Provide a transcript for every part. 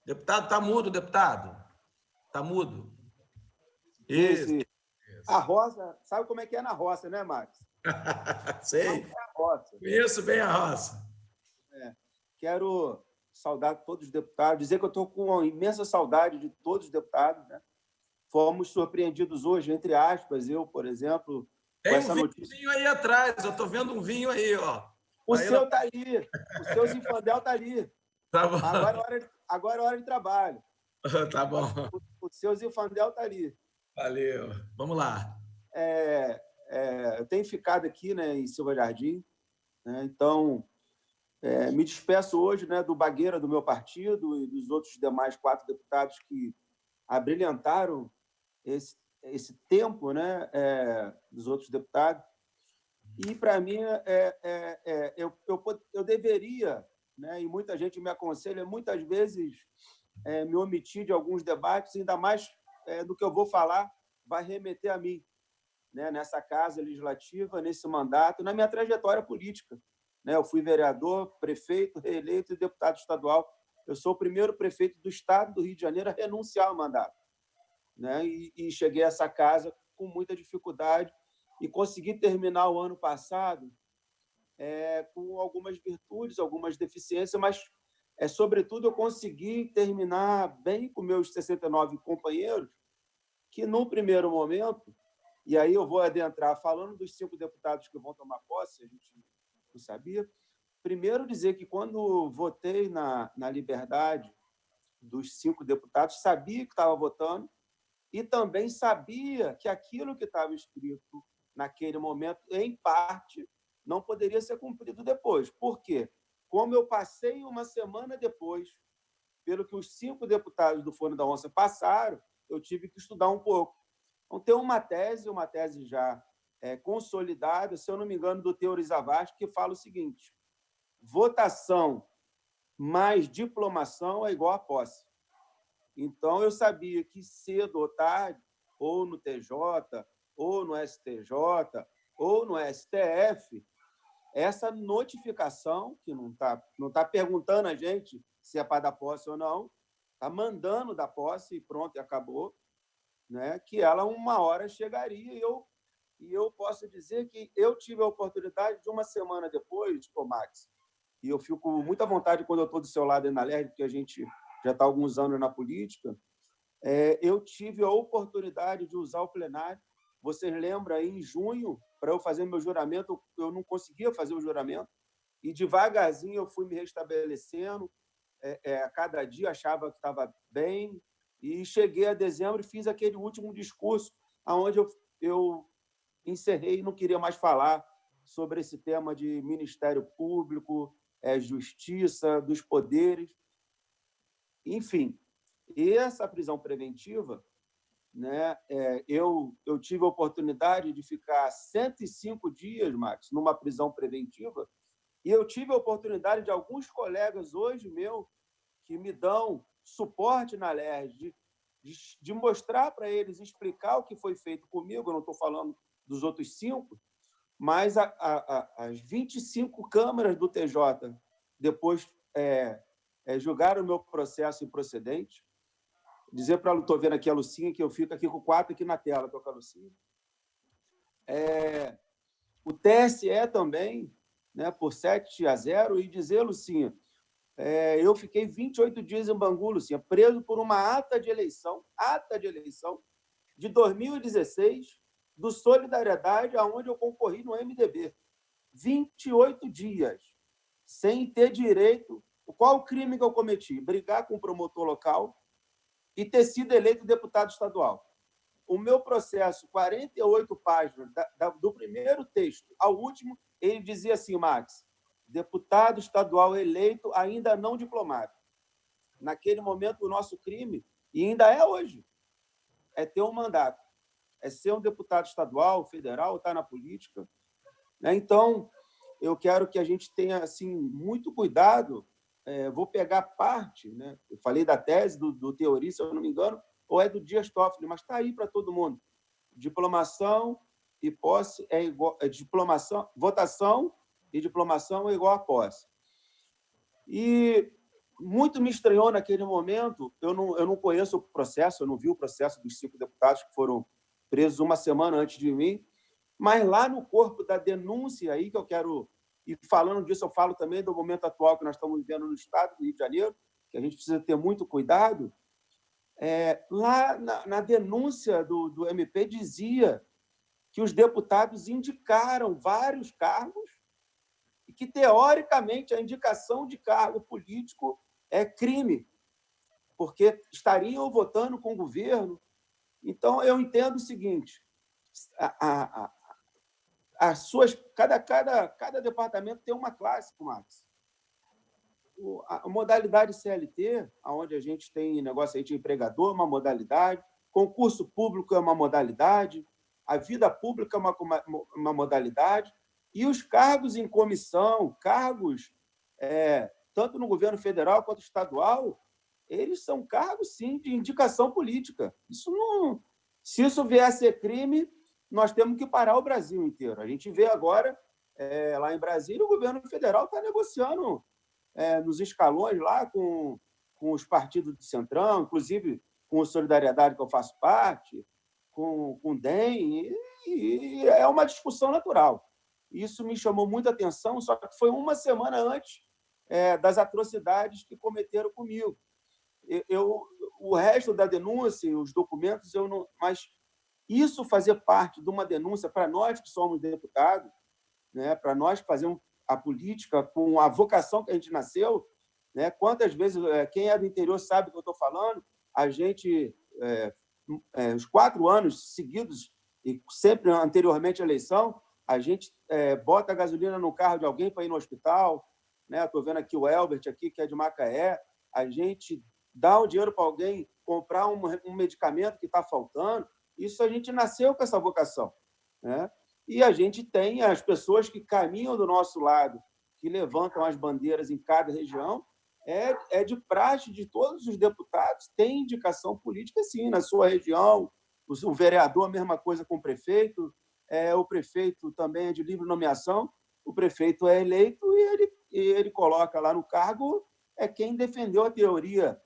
Deputado, tá mudo, deputado. Tá mudo. Isso. Isso. A roça, sabe como é que é na roça, né, Max? Sei. É a roça. Conheço bem a roça. Quero saudar todos os deputados, dizer que eu estou com uma imensa saudade de todos os deputados, né? Fomos surpreendidos hoje, entre aspas, eu, por exemplo, com Tem um essa notícia. vinho aí atrás. Eu tô vendo um vinho aí, ó. O Aí na... seu está ali, o seu Zinfandel está ali. Tá Mas bom. agora é hora de trabalho. Tá bom. O seu Zinfandel está ali. Valeu. Vamos lá. Eu tenho ficado aqui, né, em Silva Jardim, né? Então, me despeço hoje, né, do Bagueira, do meu partido, e dos outros demais 4 deputados que abrilhantaram esse tempo, né, dos outros deputados. E, para mim, eu deveria, né, e muita gente me aconselha, muitas vezes, me omitir de alguns debates, ainda mais do que eu vou falar, vai remeter a mim, né, nessa casa legislativa, nesse mandato, na minha trajetória política. Né? Eu fui vereador, prefeito, reeleito e deputado estadual. Eu sou o primeiro prefeito do estado do Rio de Janeiro a renunciar ao mandato. Né? E cheguei a essa casa com muita dificuldade e consegui terminar o ano passado com algumas virtudes, algumas deficiências, mas, sobretudo, eu consegui terminar bem com meus 69 companheiros, que, num primeiro momento, e aí eu vou adentrar falando dos 5 deputados que vão tomar posse, a gente não sabia. Primeiro, dizer que, quando votei na liberdade dos 5 deputados, sabia que estava votando e também sabia que aquilo que estava escrito naquele momento, em parte, não poderia ser cumprido depois. Por quê? Como eu passei uma semana depois, pelo que os 5 deputados do Foro da Onça passaram, eu tive que estudar um pouco. Então, tem uma tese já consolidada, se eu não me engano, do Teori Zavascki, que fala o seguinte: votação mais diplomação é igual a posse. Então, eu sabia que cedo ou tarde, ou no TJ, ou no STJ, ou no STF, essa notificação, que não tá perguntando a gente se é para dar posse ou não, está mandando dar posse e pronto, e acabou, né? Que ela uma hora chegaria e eu posso dizer que eu tive a oportunidade de, uma semana depois, Max, e eu fico com muita vontade quando eu estou do seu lado aí na LERJ, porque a gente já está há alguns anos na política, eu tive a oportunidade de usar o plenário. Vocês lembram, aí, em junho, para eu fazer meu juramento, eu não conseguia fazer o juramento, e devagarzinho eu fui me restabelecendo, a cada dia achava que estava bem, e cheguei a dezembro e fiz aquele último discurso, onde eu encerrei e não queria mais falar sobre esse tema de Ministério Público, justiça, dos poderes, enfim. E essa prisão preventiva, né, eu tive a oportunidade de ficar 105 dias, Max, numa prisão preventiva, e eu tive a oportunidade de alguns colegas hoje meu que me dão suporte na LERJ, de mostrar para eles, explicar o que foi feito comigo. Eu não estou falando dos outros 5, mas as 25 câmaras do TJ depois julgaram o meu processo improcedente. Dizer para estou vendo aqui a Lucinha, que eu fico aqui com 4 aqui na tela, estou com a Lucinha. O TSE também, né, por 7-0, e dizer, Lucinha, eu fiquei 28 dias em Bangu, Lucinha, preso por uma ata de eleição de 2016, do Solidariedade, aonde eu concorri no MDB. 28 dias, sem ter direito. Qual o crime que eu cometi? Brigar com o promotor local e ter sido eleito deputado estadual. O meu processo, 48 páginas, do primeiro texto ao último, ele dizia assim, Max: deputado estadual eleito, ainda não diplomado. Naquele momento, o nosso crime, e ainda é hoje, é ter um mandato, é ser um deputado estadual, federal, estar na política. Então, eu quero que a gente tenha assim, muito cuidado. Vou pegar parte, né? Eu falei da tese do Teori, se eu não me engano, ou é do Dias Toffoli, mas está aí para todo mundo. Diplomação e posse é igual. Votação e diplomação é igual a posse. E muito me estranhou naquele momento. Eu não conheço o processo, eu não vi o processo dos 5 deputados que foram presos uma semana antes de mim, mas lá no corpo da denúncia, aí que eu quero... E falando disso, eu falo também do momento atual que nós estamos vivendo no estado do Rio de Janeiro, que a gente precisa ter muito cuidado. Lá na denúncia do MP dizia que os deputados indicaram vários cargos e que, teoricamente, a indicação de cargo político é crime, porque estariam votando com o governo. Então, eu entendo o seguinte: cada departamento tem uma classe, Max. A modalidade CLT, onde a gente tem negócio de empregador, é uma modalidade, concurso público é uma modalidade, a vida pública é uma modalidade, e os cargos em comissão, cargos tanto no governo federal quanto estadual, eles são cargos, sim, de indicação política. Se isso vier a ser crime, nós temos que parar o Brasil inteiro. A gente vê agora, lá em Brasília, o governo federal está negociando nos escalões lá com os partidos do Centrão, inclusive com o Solidariedade, que eu faço parte, com o DEM, e é uma discussão natural. Isso me chamou muita atenção, só que foi uma semana antes das atrocidades que cometeram comigo. O resto da denúncia, os documentos, eu não... Mas isso fazer parte de uma denúncia, para nós que somos deputados, né, para nós que fazemos a política com a vocação que a gente nasceu, né? Quantas vezes, quem é do interior sabe do que eu estou falando, a gente, os 4 anos seguidos, e sempre anteriormente à eleição, a gente bota a gasolina no carro de alguém para ir no hospital, né? Estou vendo aqui o Elbert, aqui, que é de Macaé, a gente dá o dinheiro para alguém comprar um medicamento que está faltando. Isso a gente nasceu com essa vocação, né? E a gente tem as pessoas que caminham do nosso lado, que levantam as bandeiras em cada região. É de praxe de todos os deputados, tem indicação política, sim, na sua região. O vereador, a mesma coisa com o prefeito. O prefeito também é de livre nomeação. O prefeito é eleito e ele coloca lá no cargo quem defendeu a teoria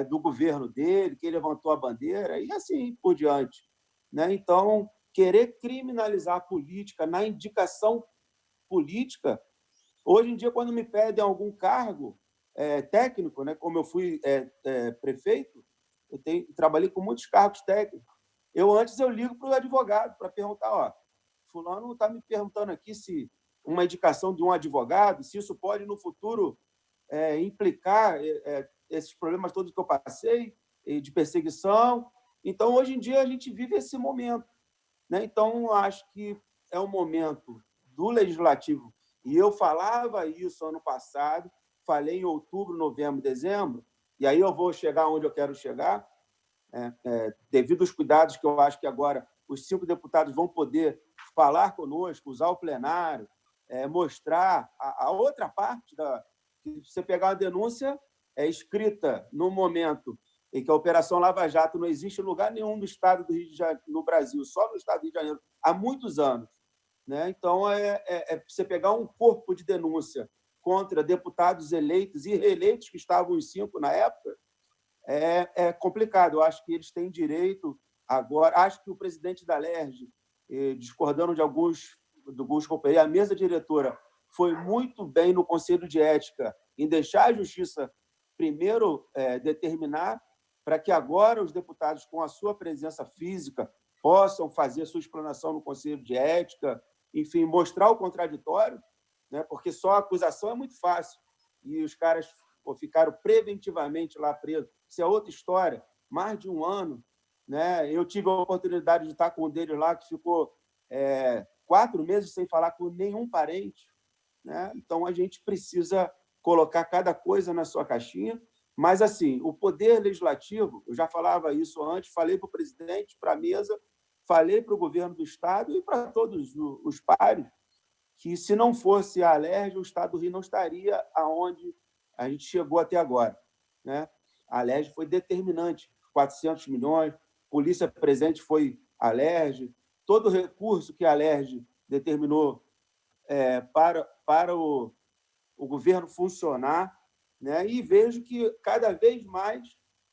do governo dele, quem levantou a bandeira, e assim por diante, né? Então, querer criminalizar a política na indicação política, hoje em dia, quando me pedem algum cargo técnico, né, como eu fui prefeito, trabalhei com muitos cargos técnicos. Antes eu ligo para o advogado para perguntar, fulano está me perguntando aqui se uma indicação de um advogado, se isso pode, no futuro, implicar esses problemas todos que eu passei, de perseguição. Então, hoje em dia, a gente vive esse momento, né? Então, acho que é um momento do Legislativo, e eu falava isso ano passado, falei em outubro, novembro, dezembro, e aí eu vou chegar onde eu quero chegar, devido aos cuidados que eu acho que agora os 5 deputados vão poder falar conosco, usar o plenário, mostrar a outra parte que você pegar uma denúncia escrita no momento em que a Operação Lava Jato não existe em lugar nenhum do estado do Rio de Janeiro, no Brasil, só no estado do Rio de Janeiro, há muitos anos, né? Então, você pegar um corpo de denúncia contra deputados eleitos e reeleitos, que estavam os 5 na época, é complicado. Eu acho que eles têm direito agora. Acho que o presidente da Alerj, discordando de alguns companheiros, a mesa diretora foi muito bem no Conselho de Ética em deixar a Justiça primeiro determinar, para que agora os deputados, com a sua presença física, possam fazer sua explanação no Conselho de Ética, enfim, mostrar o contraditório, né? Porque só a acusação é muito fácil. E os caras ficaram preventivamente lá presos. Isso é outra história. Mais de 1 ano, né? Eu tive a oportunidade de estar com um deles lá, que ficou 4 meses sem falar com nenhum parente, né? Então, a gente precisa colocar cada coisa na sua caixinha. Mas, assim, o poder legislativo, eu já falava isso antes, falei para o presidente, para a mesa, falei para o governo do Estado e para todos os pares, que, se não fosse a Alerj, o Estado do Rio não estaria aonde a gente chegou até agora, né? A Alerj foi determinante, 400 milhões, polícia presente foi a Alerj, todo o recurso que a Alerj determinou para o governo funcionar, né? E vejo que cada vez mais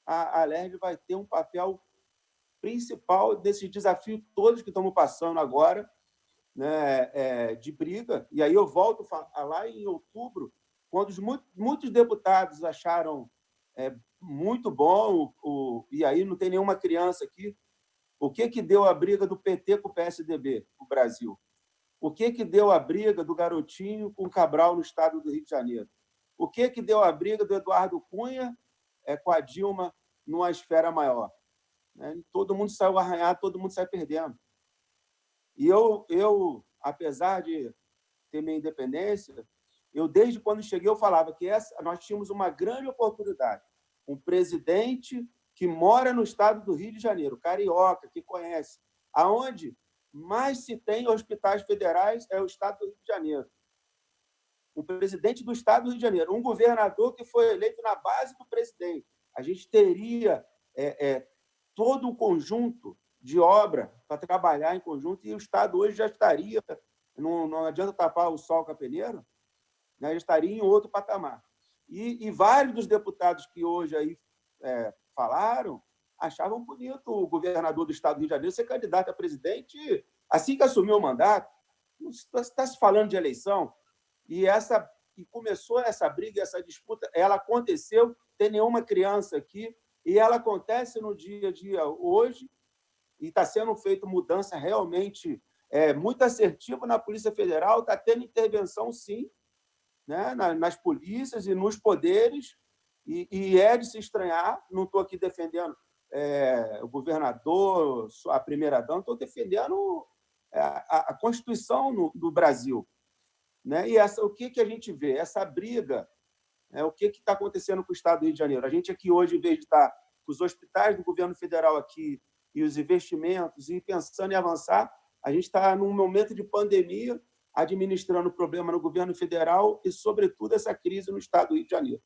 a Alerj vai ter um papel principal desses desafios todos que estamos passando agora, né, de briga. E aí eu volto a falar em outubro, quando muitos deputados acharam muito bom, e aí não tem nenhuma criança aqui, o que deu a briga do PT com o PSDB no Brasil? O que deu a briga do Garotinho com o Cabral no estado do Rio de Janeiro? O que deu a briga do Eduardo Cunha com a Dilma numa esfera maior? Né? Todo mundo saiu arranhado, todo mundo sai perdendo. E eu, apesar de ter minha independência, desde quando cheguei, eu falava que nós tínhamos uma grande oportunidade. Um presidente que mora no estado do Rio de Janeiro, carioca, que conhece, aonde mais se tem hospitais federais é o estado do Rio de Janeiro. O presidente do estado do Rio de Janeiro, um governador que foi eleito na base do presidente. A gente teria todo um conjunto de obra para trabalhar em conjunto, e o estado hoje já estaria, não adianta tapar o sol com a peneira, né, já estaria em outro patamar. E vários dos deputados que hoje aí falaram achavam bonito o governador do estado do Rio de Janeiro ser candidato a presidente assim que assumiu o mandato. Não está se falando de eleição. E começou essa briga, essa disputa, ela aconteceu, tem nenhuma criança aqui, e ela acontece no dia a dia hoje, e está sendo feita mudança realmente muito assertiva na Polícia Federal, está tendo intervenção, sim, né, nas polícias e nos poderes, e é de se estranhar. Não estou aqui defendendo o governador, a primeira-dama, estou defendendo a Constituição do Brasil. Né? E o que a gente vê? Essa briga, o que está acontecendo com o estado do Rio de Janeiro? A gente aqui hoje, em vez de estar com os hospitais do governo federal aqui e os investimentos e pensando em avançar, a gente está num momento de pandemia, administrando o problema no governo federal e, sobretudo, essa crise no estado do Rio de Janeiro.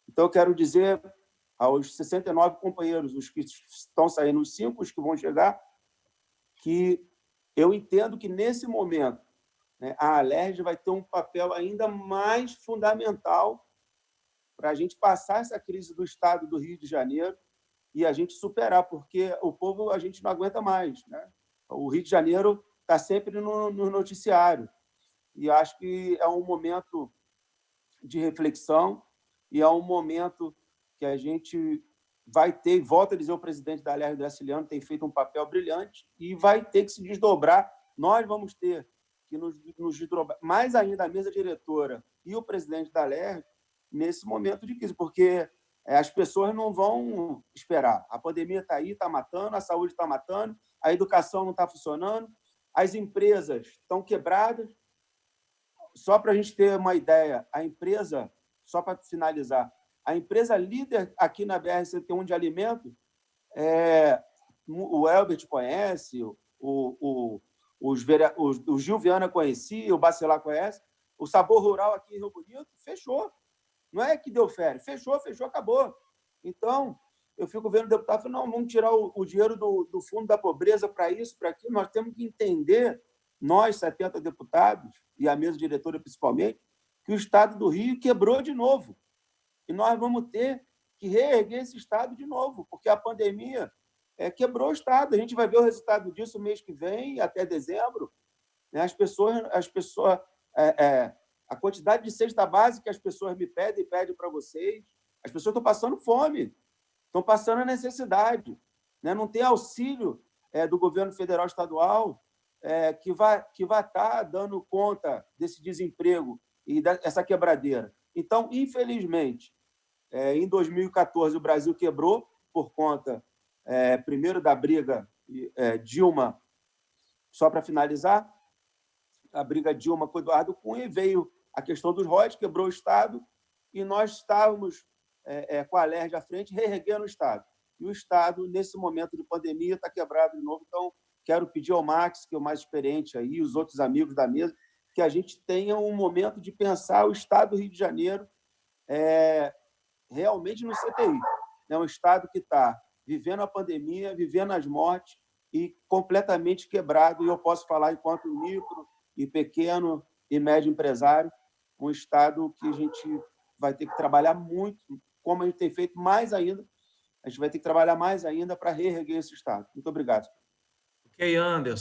Então, eu quero dizer aos 69 companheiros, os que estão saindo, os 5, os que vão chegar, que eu entendo que, nesse momento, a Alerj vai ter um papel ainda mais fundamental para a gente passar essa crise do estado do Rio de Janeiro e a gente superar, porque o povo a gente não aguenta mais. Né? O Rio de Janeiro está sempre no noticiário. E acho que é um momento de reflexão e é um momento que a gente vai ter, e volto a dizer, o presidente da Alerj, Graciliano, tem feito um papel brilhante e vai ter que se desdobrar. Nós vamos ter que nos desdobrar, mais ainda a mesa diretora e o presidente da Alerj, nesse momento de crise, porque as pessoas não vão esperar. A pandemia está aí, está matando, a saúde está matando, a educação não está funcionando, as empresas estão quebradas. Só para a gente ter uma ideia, a empresa, só para finalizar, a empresa líder aqui na BR-101 de alimento, o Elbert conhece, o Gil Viana conhecia, o Bacelar conhece, o Sabor Rural aqui em Rio Bonito fechou. Não é que deu férias, fechou, acabou. Então, eu fico vendo o deputado falando, não, vamos tirar o dinheiro do fundo da pobreza para isso, para aquilo. Nós temos que entender, nós, 70 deputados, e a mesa diretora principalmente, que o estado do Rio quebrou de novo. E nós vamos ter que reerguer esse estado de novo, porque a pandemia quebrou o estado. A gente vai ver o resultado disso mês que vem, até dezembro. As pessoas a quantidade de cesta básica que as pessoas me pedem para vocês, as pessoas estão passando fome, estão passando a necessidade. Né? Não tem auxílio do governo federal estadual que vai estar dando conta desse desemprego e dessa quebradeira. Então, infelizmente, em 2014, o Brasil quebrou por conta, primeiro, da briga Dilma, só para finalizar, a briga Dilma com o Eduardo Cunha, e veio a questão dos royalties, quebrou o Estado, e nós estávamos com a Alerj à frente, reerguendo o Estado. E o Estado, nesse momento de pandemia, está quebrado de novo. Então, quero pedir ao Max, que é o mais experiente aí, os outros amigos da mesa, que a gente tenha um momento de pensar o Estado do Rio de Janeiro realmente no CTI. É um Estado que está vivendo a pandemia, vivendo as mortes e completamente quebrado. E eu posso falar enquanto micro e pequeno e médio empresário, um Estado que a gente vai ter que trabalhar muito, como a gente tem feito mais ainda, a gente vai ter que trabalhar mais ainda para reerguer esse Estado. Muito obrigado. Ok, Anderson.